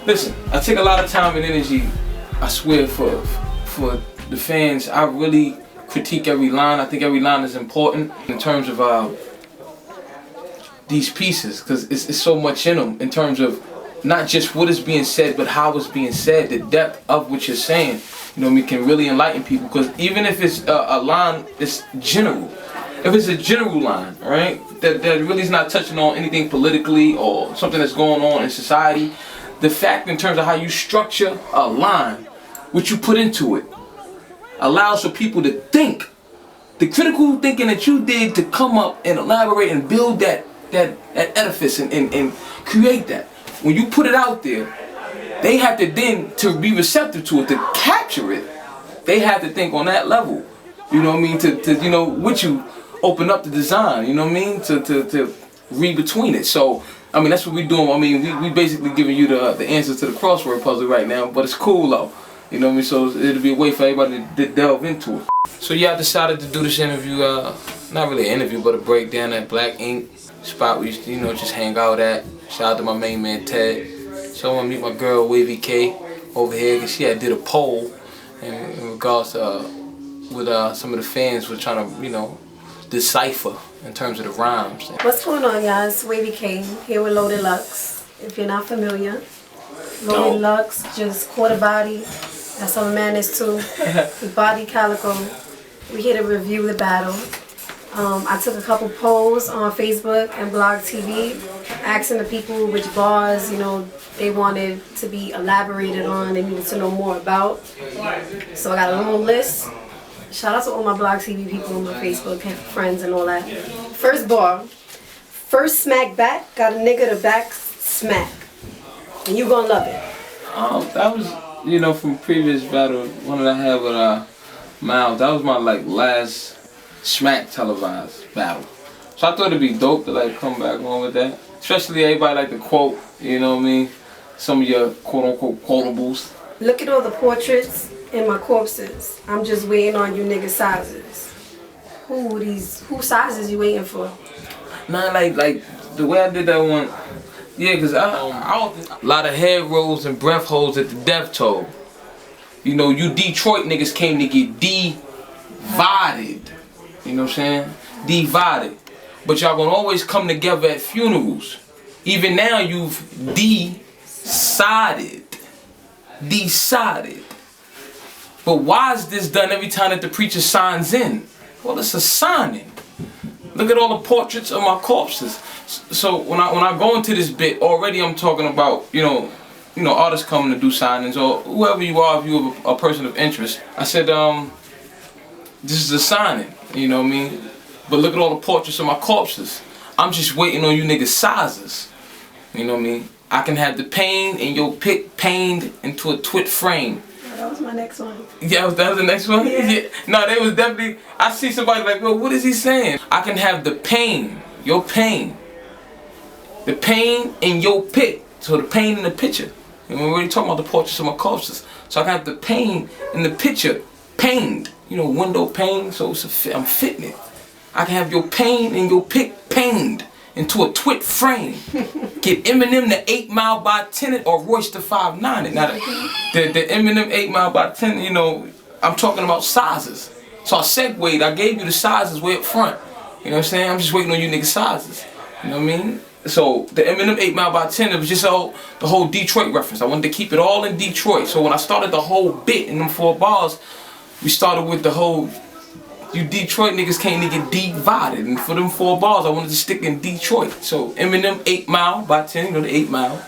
Listen, I take a lot of time and energy, I swear, for the fans. I really critique every line. I think every line is important in terms of these pieces, because it's so much in them in terms of not just what is being said, but how it's being said, the depth of what you're saying. You know what I mean, can really enlighten people, because even if it's a line that's general, if it's a general line, right, that really is not touching on anything politically or something that's going on in society, the fact in terms of how you structure a line, what you put into it, allows for people to think. The critical thinking that you did to come up and elaborate and build that edifice and create that. When you put it out there, they have to then, to be receptive to it, to capture it, they have to think on that level. You know what I mean? To you know, what you open up the design, you know what I mean? To read between it. So, I mean, that's what we're doing. I mean, we basically giving you the answers to the crossword puzzle right now, but it's cool though. You know what I mean? So it'll be a way for everybody to delve into it. So yeah, I decided to do this interview, not really an interview, but a breakdown at Black Ink spot we used to, you know, just hang out at. Shout out to my main man Ted. So I want to meet my girl Wavey K over here, because she had did a poll in regards to with some of the fans were trying to, you know, decipher in terms of the rhymes. What's going on, y'all? It's Wavey K here with Loaded Lux. If you're not familiar, Loaded Lux, just quarter body. That's all a man is too. We body Calicoe. We're here to review the battle. I took a couple polls on Facebook and Blog TV, asking the people which bars, you know, they wanted to be elaborated on, they needed to know more about. So I got a little list. Shout out to all my Blog TV people, my Facebook friends and all that. First bar. First smack back, got a nigga to back smack. And you gonna love it. That was, you know, from previous battle, one that I had with Miles. That was my last smack televised battle. So I thought it'd be dope to come back on with that. Especially everybody like to quote, you know what I mean? Some of your quote unquote quotables. Look at all the portraits in my corpses. I'm just waiting on you nigga sizes. Who sizes you waiting for? Nah, like the way I did that one, yeah, cause I a lot of head rolls and breath holds at the death toll. You know, you Detroit niggas came to get divided. You know what I'm saying? Divided. But y'all gonna always come together at funerals. Even now you've decided. But why is this done every time that the preacher signs in? Well, it's a signing. Look at all the portraits of my corpses. So when I go into this bit, already I'm talking about, you know, artists coming to do signings, or whoever you are, if you're a person of interest. I said, this is a signing, you know what I mean? But look at all the portraits of my corpses. I'm just waiting on you niggas' sizes. You know what I mean? I can have the pain in your pick pained into a twit frame. Oh, that was my next one. Yeah, that was the next one? Yeah. No, they was definitely, I see somebody like, well, what is he saying? I can have the pain, your pain. The pain in your pick. So the pain in the picture. And we're already talking about the portraits of my corpses. So I can have the pain in the picture pained. You know, window pane, so I'm fitting it. I can have your pain and your pick pained into a twit frame. Get Eminem the 8 Mile by 10 or Royce the 5'9". Now the Eminem 8 Mile by 10, you know, I'm talking about sizes. So I segued, I gave you the sizes way up front. You know what I'm saying? I'm just waiting on you niggas' sizes. You know what I mean? So the Eminem 8 Mile by 10, it was just the whole Detroit reference. I wanted to keep it all in Detroit. So when I started the whole bit in them 4 bars, we started with the whole, you Detroit niggas came to get divided. And for them 4 bars, I wanted to stick in Detroit. So Eminem 8 Mile by 10, you know, the 8 Mile.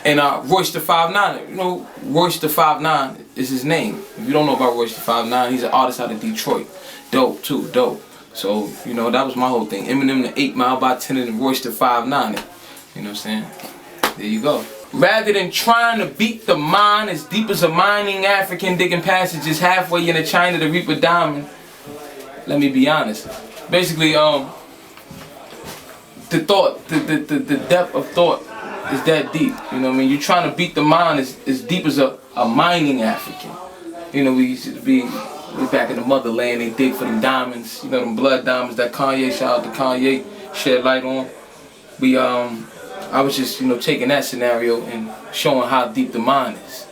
And Royce the 5'9", you know, Royce the 5'9" is his name. If you don't know about Royce the 5'9", he's an artist out of Detroit. Dope too, dope. So, you know, that was my whole thing. Eminem the 8 Mile by 10 and Royce the 5'9". You know what I'm saying? There you go. Rather than trying to beat the mind as deep as a mining African digging passages halfway into China to reap a diamond, let me be honest. Basically, the thought, the depth of thought is that deep. You know what I mean? You're trying to beat the mind as deep as a mining African. You know, we used to be back in the motherland, they dig for them diamonds, you know, them blood diamonds that Kanye, shout out to Kanye, shed light on. We I was just, you know, taking that scenario and showing how deep the mine is.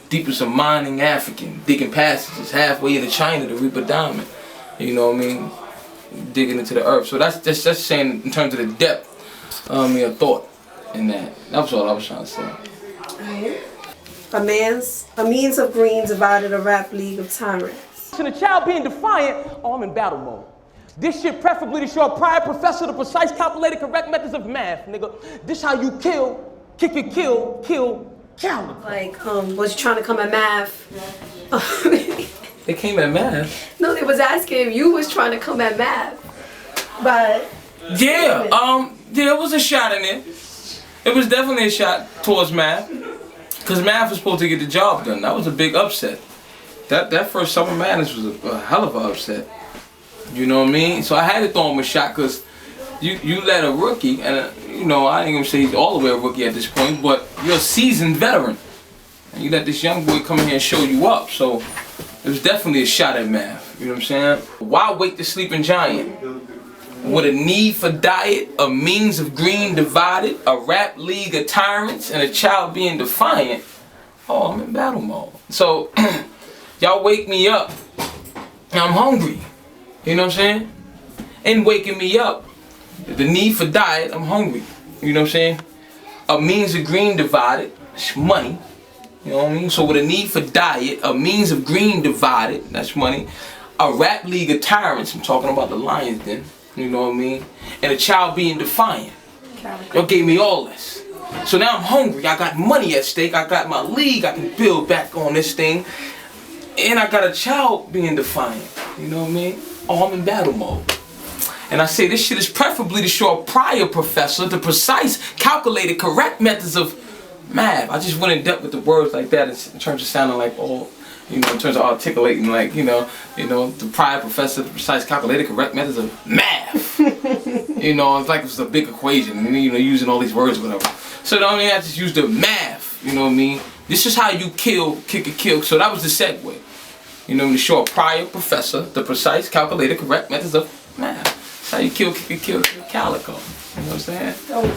Deep as a mining African, digging passages halfway into China to reap a diamond. You know what I mean? Digging into the earth. So that's saying in terms of the depth of thought in that. That was all I was trying to say. A means of green divided a rap league of tyrants. And a child being defiant, oh, I'm in battle mode. This shit preferably to show a prior professor the precise, calculated, correct methods of math, nigga. This how you kill, kick it, kill, Calicoe. Like, was you trying to come at math? They came at math? No, they was asking if you was trying to come at math. But yeah, there was a shot in it. It was definitely a shot towards math. Because math was supposed to get the job done. That was a big upset. That first Summer Madness was a hell of an upset. You know what I mean? So I had to throw him a shot because you let a rookie, and you know, I ain't gonna say he's all the way a rookie at this point, but you're a seasoned veteran. And you let this young boy come in here and show you up. So it was definitely a shot at math. You know what I'm saying? Why wake the sleeping giant? With a need for diet, a means of green divided, a rap league of tyrants, and a child being defiant. Oh, I'm in battle mode. So y'all wake me up, and I'm hungry. You know what I'm saying? And waking me up, the need for diet, I'm hungry. You know what I'm saying? A means of green divided, it's money. You know what I mean? So with a need for diet, a means of green divided, that's money. A rap league of tyrants, I'm talking about the Lions then. You know what I mean? And a child being defiant. Y'all gave me all this. So now I'm hungry. I got money at stake. I got my league. I can build back on this thing. And I got a child being defiant. You know what I mean? Oh, I'm in battle mode. And I say this shit is preferably to show a prior professor the precise, calculated, correct methods of math. I just went in depth with the words like that in terms of sounding like all, you know, in terms of articulating like, you know, the prior professor, the precise, calculated, correct methods of math. You know, it's like it was a big equation, you know, using all these words or whatever. So I mean, I just used the math, you know what I mean? This is how you kill, kick a kill. So that was the segue. You know, to show a prior professor the precise, calculated, correct methods of math. That's how you kill, kick a kill, Calicoe. You know what I'm saying? Oh.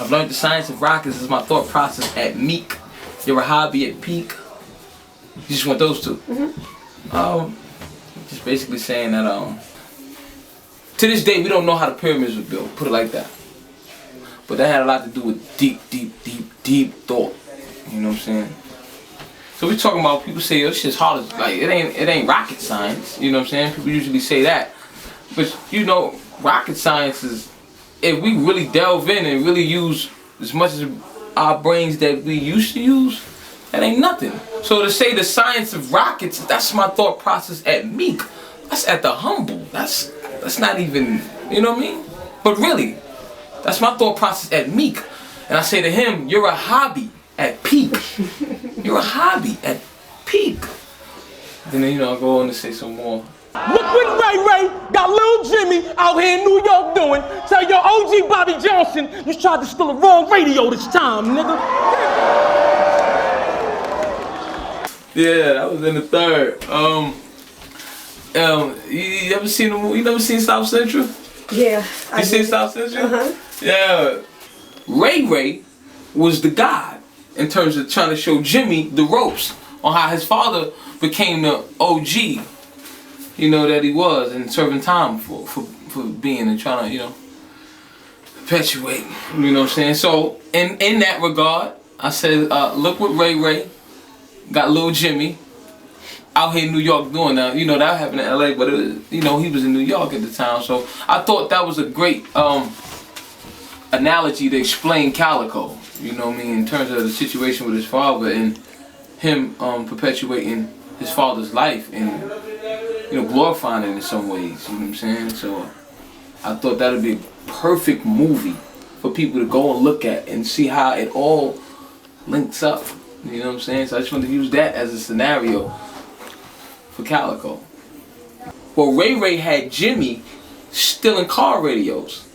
I've learned the science of rockets is my thought process at meek. You're a hobby at peak. You just want those two. Just basically saying that to this day we don't know how the pyramids were built. Put it like that. But that had a lot to do with deep thought. You know what I'm saying? So we talking about people say, oh, this shit's hard as like it ain't rocket science. You know what I'm saying? People usually say that. But you know, rocket science is, if we really delve in and really use as much as our brains that we used to use, that ain't nothing. So to say the science of rockets, that's my thought process at meek. That's at the humble. That's not even, you know what I mean? But really, that's my thought process at meek. And I say to him, you're a hobby at peak. You're a hobby at peak. Then, you know, I'll go on to say some more. Look what Ray got little Jimmy out here in New York doing. Tell your OG Bobby Johnson you tried to steal the wrong radio this time, nigga. Yeah, that was in the third. You ever seen the movie? You never seen South Central? Yeah. You seen South Central? Uh-huh. Yeah. Ray was the god in terms of trying to show Jimmy the ropes on how his father became the OG. You know, that he was, and serving time for being and trying to, you know, perpetuate, you know what I'm saying? So, in that regard, I said, look what Ray got little Jimmy out here in New York doing that. You know, that happened in LA, but it was, you know, he was in New York at the time. So, I thought that was a great analogy to explain Calicoe, you know what I mean, in terms of the situation with his father and him perpetuating his father's life and, you know, glorifying it in some ways, you know what I'm saying? So I thought that would be a perfect movie for people to go and look at and see how it all links up, you know what I'm saying? So I just wanted to use that as a scenario for Calicoe. Well, Ray had Jimmy stealing car radios.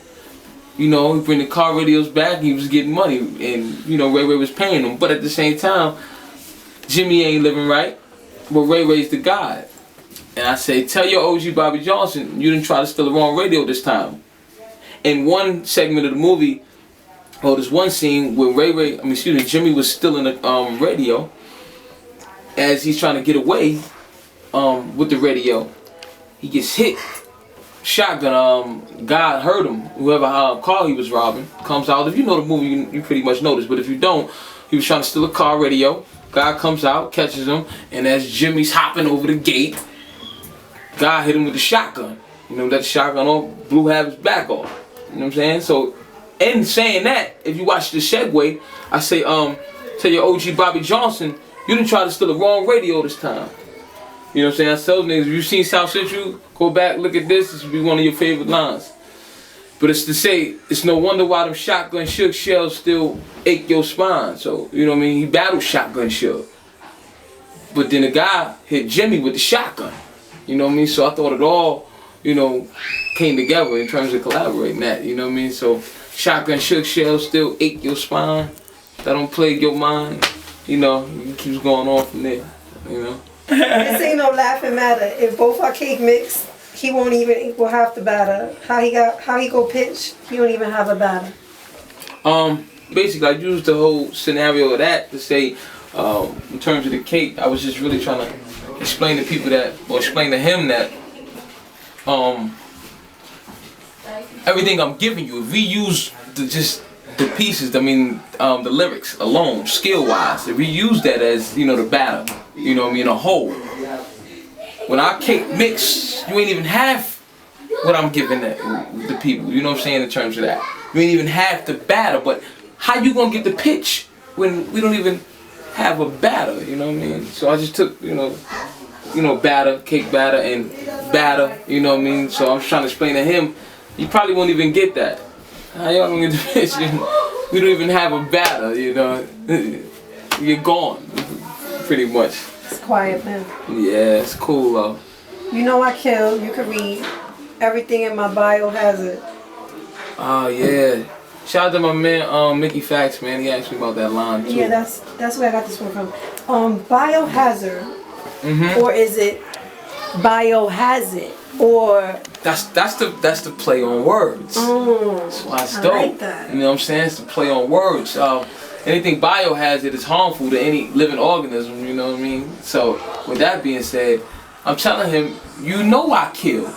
You know, he bring the car radios back and he was getting money, and, you know, Ray was paying them. But at the same time, Jimmy ain't living right, but Ray's the god. And I say, tell your OG Bobby Johnson, you didn't try to steal the wrong radio this time. In one segment of the movie, Oh, there's one scene where Jimmy was still in the radio. As he's trying to get away with the radio, he gets hit. Shotgun. God hurt him. Whoever car he was robbing comes out. If you know the movie, you pretty much know this. But if you don't, he was trying to steal a car radio. God comes out, catches him, and as Jimmy's hopping over the gate, God hit him with the shotgun. You know, that the shotgun off, blew half his back off. You know what I'm saying? So, in saying that, if you watch the segue, I say, tell your OG Bobby Johnson, you didn't try to steal the wrong radio this time. You know what I'm saying? I tell niggas, if you've seen South Central, go back, look at this. This will be one of your favorite lines. But it's to say, it's no wonder why them shotgun shook shells still ache your spine. So, you know what I mean? He battled shotgun shook. But then the guy hit Jimmy with the shotgun. You know what I mean? So I thought it all, you know, came together in terms of collaborating that. You know what I mean? So shotgun shook shells still ache your spine. That don't plague your mind. You know, it keeps going on from there. You know? This ain't no laughing matter. If both our cake mix, he won't even equal half the batter. How he go pitch, he don't even have a batter. Basically I used the whole scenario of that to say, in terms of the cake, I was just really trying to explain to people that, or explain to him that, everything I'm giving you, if we use the pieces, I mean, the lyrics alone, skill-wise, if we use that as, you know, the batter, you know what I mean, a whole. When our cake mix, you ain't even have what I'm giving the people, you know what I'm saying, in terms of that. You ain't even have the batter, but how you gonna get the pitch when we don't even have a batter, you know what I mean? So I just took, you know, batter, cake batter, and batter, you know what I mean? So I'm trying to explain to him, you probably won't even get that. How y'all gonna get the pitch? We don't even have a batter, you know. You're gone, pretty much. It's quiet, man. Yeah, it's cool though. You know I kill. You can read everything in my biohazard. Oh yeah. Shout out to my man Mickey Fax, man. He asked me about that line too. Yeah, that's where I got this one from. Biohazard, or is it biohazard, or that's the play on words. That's why it's dope. I like that. You know what I'm saying? It's the play on words. Anything biohazard is harmful to any living organism. You know what I mean? So with that being said, I'm telling him, you know I kill.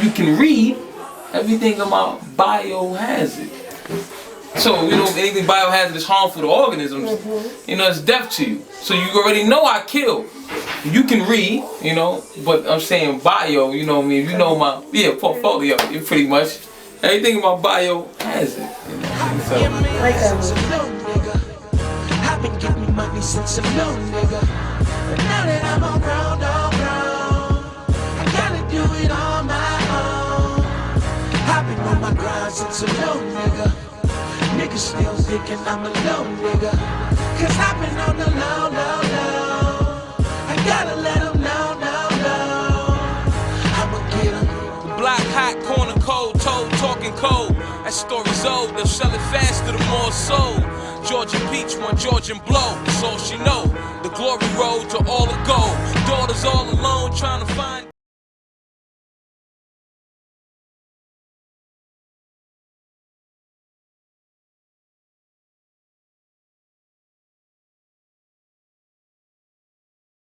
You can read everything about biohazard. So, you know, anything biohazard is harmful to organisms, you know, it's death to you. So you already know I kill. You can read, you know, but I'm saying bio, you know what I mean? You know my, portfolio, pretty much. Everything about biohazard, you know. So, I like that one. I've been getting money since a little nigga. But now that I'm on ground, I gotta do it on my own. I've been on my grind since a little nigga. Niggas still thinking I'm a low nigga. Cause I've been on the low. I gotta let them know. I'ma get them. The block hot, corner cold, told, talking cold. That story's old, they'll sell it faster the more sold. Georgia Peach want Georgian blow, that's all she know. The glory road to all the gold. Daughters all alone trying to find